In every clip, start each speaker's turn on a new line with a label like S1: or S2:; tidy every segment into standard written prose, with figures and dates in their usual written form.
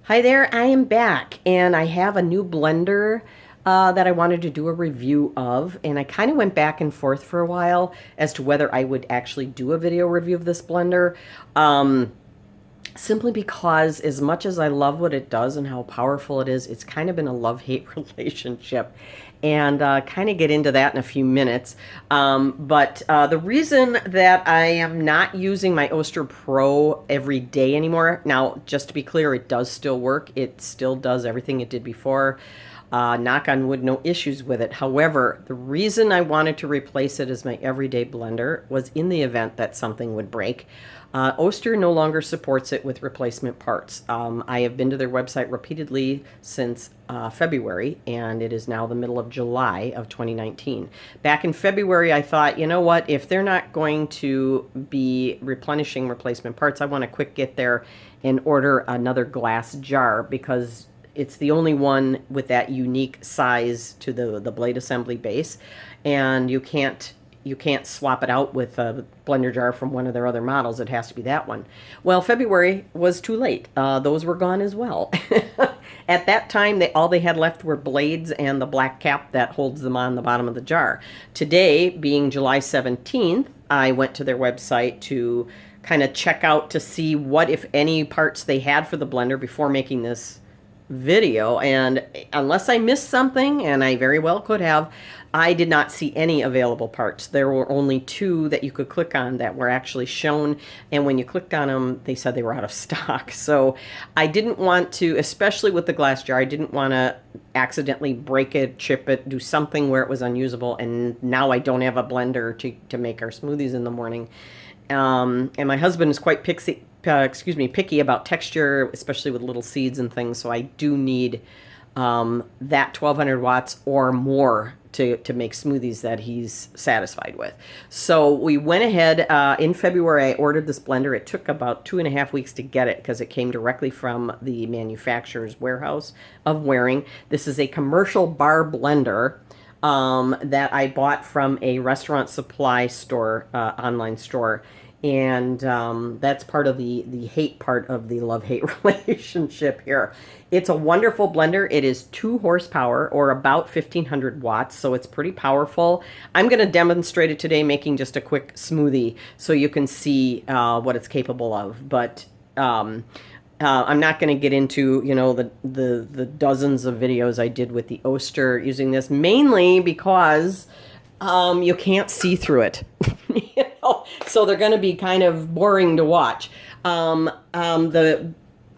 S1: Hi there, I am back and I have a new blender that I wanted to do a review of, and I kind of went back and forth for a while as to whether I would actually do a video review of this blender. Simply because as much as I love what it does and how powerful it is, it's kind of been a love-hate relationship. And kind of get into that in a few minutes. But the reason that I am not using my Oster Pro every day anymore, now just to be clear, it does still work. It still does everything it did before. Knock on wood, no issues with it. However, the reason I wanted to replace it as my everyday blender was in the event that something would break. Oster no longer supports it with replacement parts. I have been to their website repeatedly since February, and it is now the middle of July of 2019. Back in February, I thought, you know what, if they're not going to be replenishing replacement parts, I want to quick get there and order another glass jar because it's the only one with that unique size to the blade assembly base, and you can't swap it out with a blender jar from one of their other models. It has to be that one. Well, February was too late. Those were gone as well. At that time, all they had left were blades and the black cap that holds them on the bottom of the jar. Today, being July 17th, I went to their website to kind of check out to see what, if any, parts they had for the blender before making this video, and unless I missed something, and I very well could have, I did not see any available parts. There were only two that you could click on that were actually shown, and when you clicked on them, they said they were out of stock. So I didn't want to, especially with the glass jar, I didn't want to accidentally break it, chip it, do something where it was unusable, and now I don't have a blender to make our smoothies in the morning. And my husband is quite picky about texture, especially with little seeds and things. So I do need that 1200 watts or more to make smoothies that he's satisfied with. So we went ahead in February. I ordered this blender. It took about 2.5 weeks to get it because it came directly from the manufacturer's warehouse of Waring. This is a commercial bar blender that I bought from a restaurant supply store, online store. And that's part of the hate part of the love-hate relationship here. It's a wonderful blender. It is 2 horsepower or about 1500 watts, so it's pretty powerful. I'm going to demonstrate it today making just a quick smoothie so you can see what it's capable of. But I'm not going to get into, you know, the dozens of videos I did with the Oster using this, mainly because you can't see through it. You know? So they're going to be kind of boring to watch.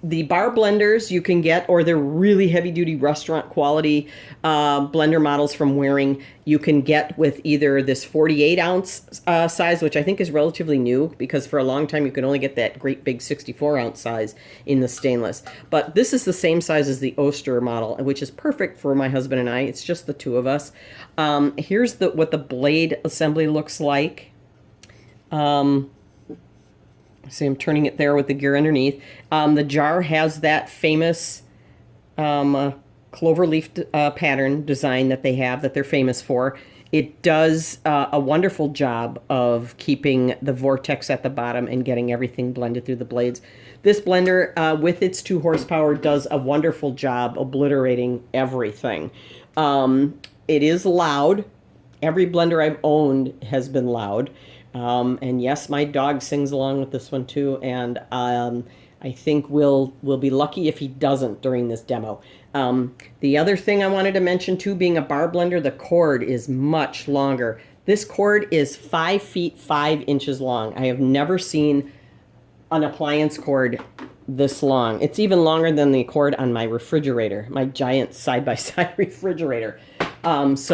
S1: The bar blenders you can get, or they're really heavy-duty restaurant quality blender models from Waring, you can get with either this 48-ounce size, which I think is relatively new, because for a long time you could only get that great big 64-ounce size in the stainless. But this is the same size as the Oster model, which is perfect for my husband and I. It's just the two of us. Here's what the blade assembly looks like. See, I'm turning it there with the gear underneath. The jar has that famous clover leaf pattern design that they have, that they're famous for. It does a wonderful job of keeping the vortex at the bottom and getting everything blended through the blades. This blender, with its 2 horsepower, does a wonderful job obliterating everything. It is loud. Every blender I've owned has been loud. And yes, my dog sings along with this one too, and I think we'll be lucky if he doesn't during this demo. The other thing I wanted to mention too, being a bar blender, the cord is much longer. This cord is 5 feet 5 inches long. I have never seen an appliance cord this long. It's even longer than the cord on my refrigerator, my giant side-by-side refrigerator. This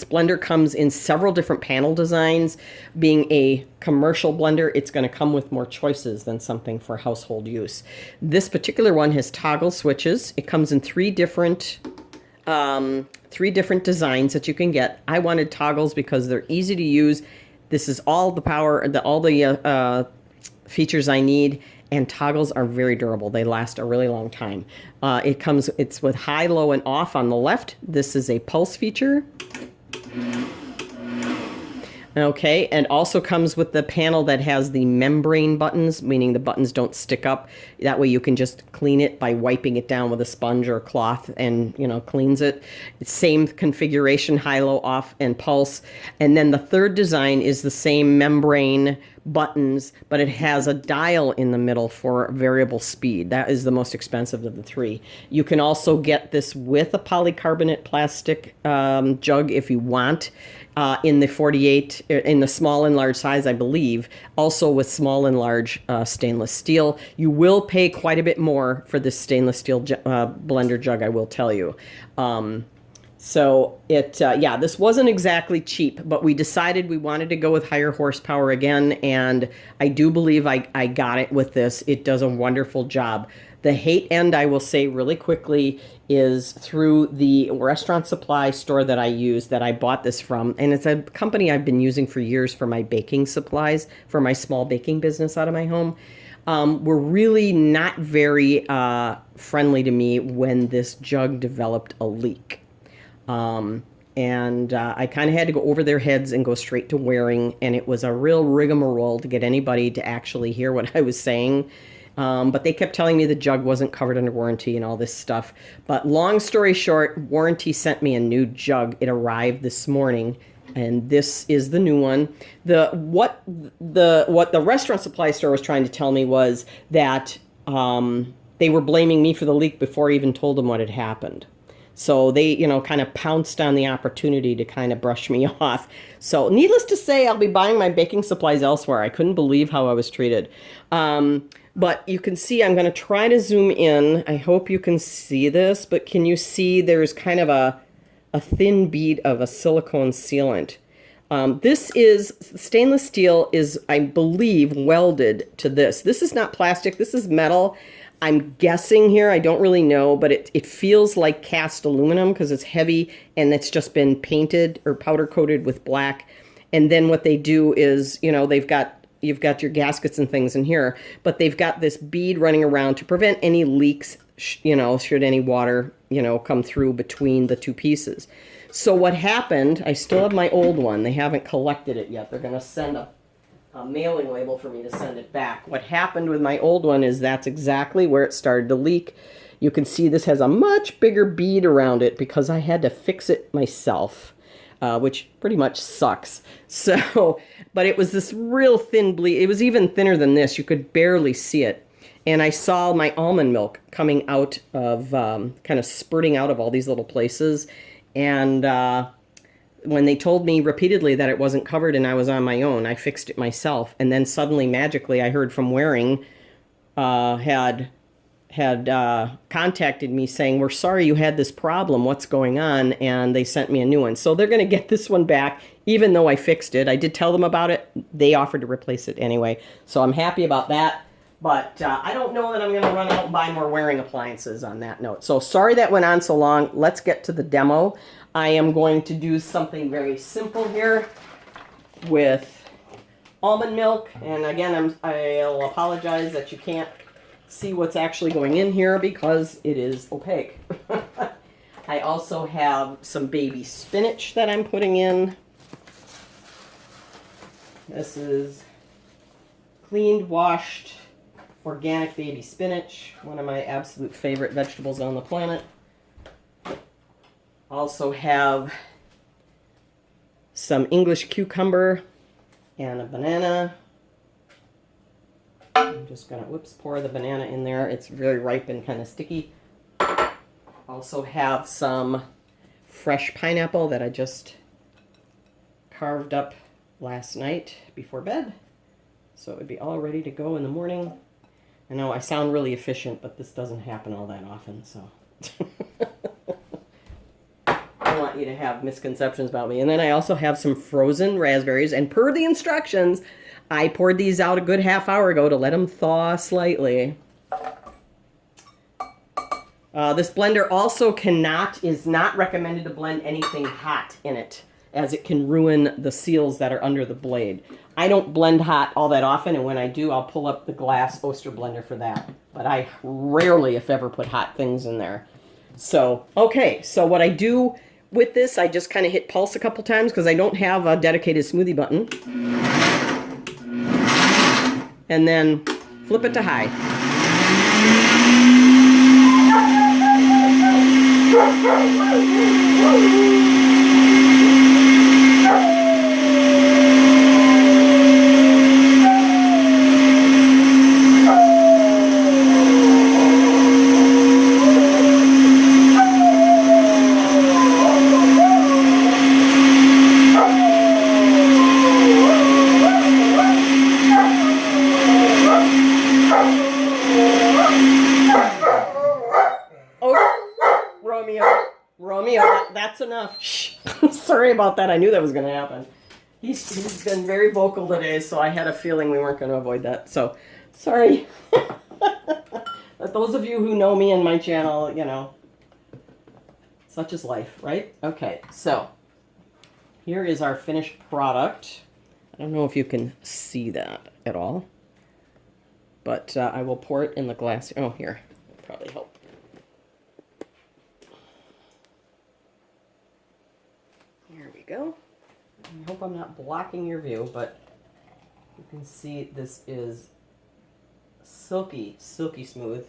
S1: blender comes in several different panel designs. Being a commercial blender, it's going to come with more choices than something for household use. This particular one has toggle switches. It comes in three different designs that you can get. I wanted toggles because they're easy to use. This is all the power, all the features I need. And toggles are very durable. They last a really long time. It's with high, low, and off on the left. This is a pulse feature. Okay, and also comes with the panel that has the membrane buttons, meaning the buttons don't stick up. That way you can just clean it by wiping it down with a sponge or a cloth and, cleans it. It's same configuration, high, low, off, and pulse. And then the third design is the same membrane buttons, but it has a dial in the middle for variable speed. That is the most expensive of the three. You can also get this with a polycarbonate plastic jug if you want. In the 48, in the small and large size, I believe, also with small and large stainless steel. You will pay quite a bit more for this stainless steel blender jug, I will tell you. Yeah, this wasn't exactly cheap, but we decided we wanted to go with higher horsepower again, and I do believe I got it with this. It does a wonderful job. The hate end, I will say really quickly, is through the restaurant supply store that I use, that I bought this from. And it's a company I've been using for years for my baking supplies, for my small baking business out of my home. Were really not very friendly to me when this jug developed a leak. I kind of had to go over their heads and go straight to wearing. And it was a real rigmarole to get anybody to actually hear what I was saying. But they kept telling me the jug wasn't covered under warranty and all this stuff. But long story short, warranty sent me a new jug. It arrived this morning, and this is the new one. What the restaurant supply store was trying to tell me was that they were blaming me for the leak before I even told them what had happened. So they, kind of pounced on the opportunity to kind of brush me off. So needless to say, I'll be buying my baking supplies elsewhere. I couldn't believe how I was treated. But you can see, I'm going to try to zoom in. I hope you can see this, but can you see there's kind of a thin bead of a silicone sealant. This is, stainless steel is, I believe, welded to this. This is not plastic, this is metal. I'm guessing here, I don't really know, but it feels like cast aluminum because it's heavy and it's just been painted or powder coated with black. And then what they do is, you've got your gaskets and things in here, but they've got this bead running around to prevent any leaks, should any water, come through between the two pieces. So what happened, I still have my old one. They haven't collected it yet. They're going to send a mailing label for me to send it back. What happened with my old one is that's exactly where it started to leak. You can see this has a much bigger bead around it because I had to fix it myself. Which pretty much sucks. So, but it was this real thin bleed. It was even thinner than this. You could barely see it. And I saw my almond milk coming out of, kind of spurting out of all these little places. And when they told me repeatedly that it wasn't covered and I was on my own, I fixed it myself. And then suddenly, magically, I heard from Waring had contacted me saying, we're sorry you had this problem, what's going on? And they sent me a new one. So they're going to get this one back, even though I fixed it. I did tell them about it. They offered to replace it anyway. So I'm happy about that. But I don't know that I'm going to run out and buy more Waring appliances on that note. So sorry that went on so long. Let's get to the demo. I am going to do something very simple here with almond milk. And again, I'll apologize that you can't see what's actually going in here because it is opaque. I also have some baby spinach that I'm putting in. This is cleaned, washed, organic baby spinach, one of my absolute favorite vegetables on the planet. Also have some English cucumber and a banana. I'm just going to, pour the banana in there. It's very ripe and kind of sticky. Also have some fresh pineapple that I just carved up last night before bed. So it would be all ready to go in the morning. I know I sound really efficient, but this doesn't happen all that often, so. I don't want you to have misconceptions about me. And then I also have some frozen raspberries, and per the instructions, I poured these out a good half hour ago to let them thaw slightly. This blender also is not recommended to blend anything hot in it, as it can ruin the seals that are under the blade. I don't blend hot all that often, and when I do, I'll pull up the glass Oster blender for that. But I rarely, if ever, put hot things in there. So, okay, so what I do With this, I just kind of hit pulse a couple times because I don't have a dedicated smoothie button. And then flip it to high. Romeo, that's enough. Shh. Sorry about that. I knew that was going to happen. He's been very vocal today, so I had a feeling we weren't going to avoid that. So, sorry. But those of you who know me and my channel, you know, such is life, right? Okay, so here is our finished product. I don't know if you can see that at all, but I will pour it in the glass. Oh, here. It'll probably help. Here we go. I hope I'm not blocking your view, but you can see this is silky, silky smooth.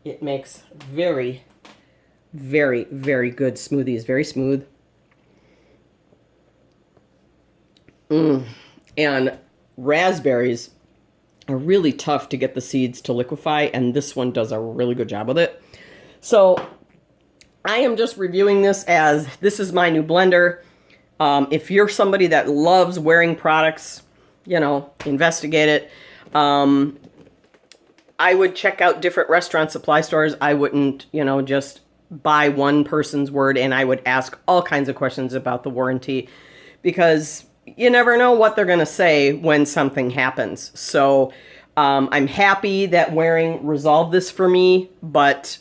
S1: It makes very, very, very good smoothies. Very smooth. And raspberries are really tough to get the seeds to liquefy, and this one does a really good job with it. So I am just reviewing this as this is my new blender. If you're somebody that loves wearing products, you know, investigate it. I would check out different restaurant supply stores. I wouldn't, you know, just buy one person's word, and I would ask all kinds of questions about the warranty because you never know what they're going to say when something happens. So I'm happy that Waring resolved this for me, but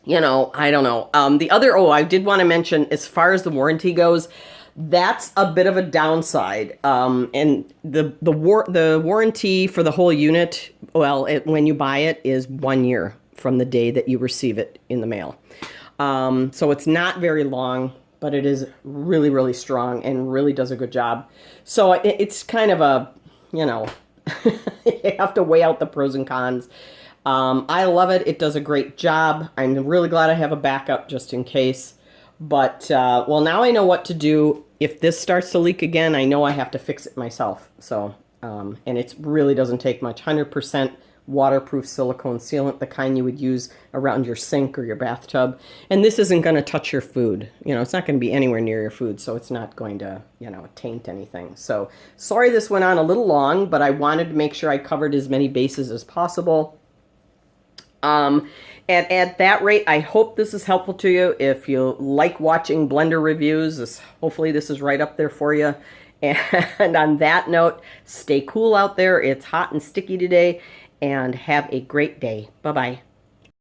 S1: you know, I don't know. I did want to mention, as far as the warranty goes, that's a bit of a downside. And the warranty for the whole unit, well, when you buy it, is 1 year from the day that you receive it in the mail. So it's not very long, but it is really, really strong and really does a good job. So it's kind of a, you know, you have to weigh out the pros and cons. I love it. It does a great job. I'm really glad I have a backup just in case. But, well, now I know what to do. If this starts to leak again, I know I have to fix it myself. So, and it really doesn't take much. 100% waterproof silicone sealant, the kind you would use around your sink or your bathtub. And this isn't going to touch your food. You know, it's not going to be anywhere near your food, so it's not going to, you know, taint anything. So, sorry this went on a little long, but I wanted to make sure I covered as many bases as possible. And at that rate, I hope this is helpful to you. If you like watching blender reviews, hopefully this is right up there for you. And on that note, stay cool out there. It's hot and sticky today, and have a great day. Bye-bye.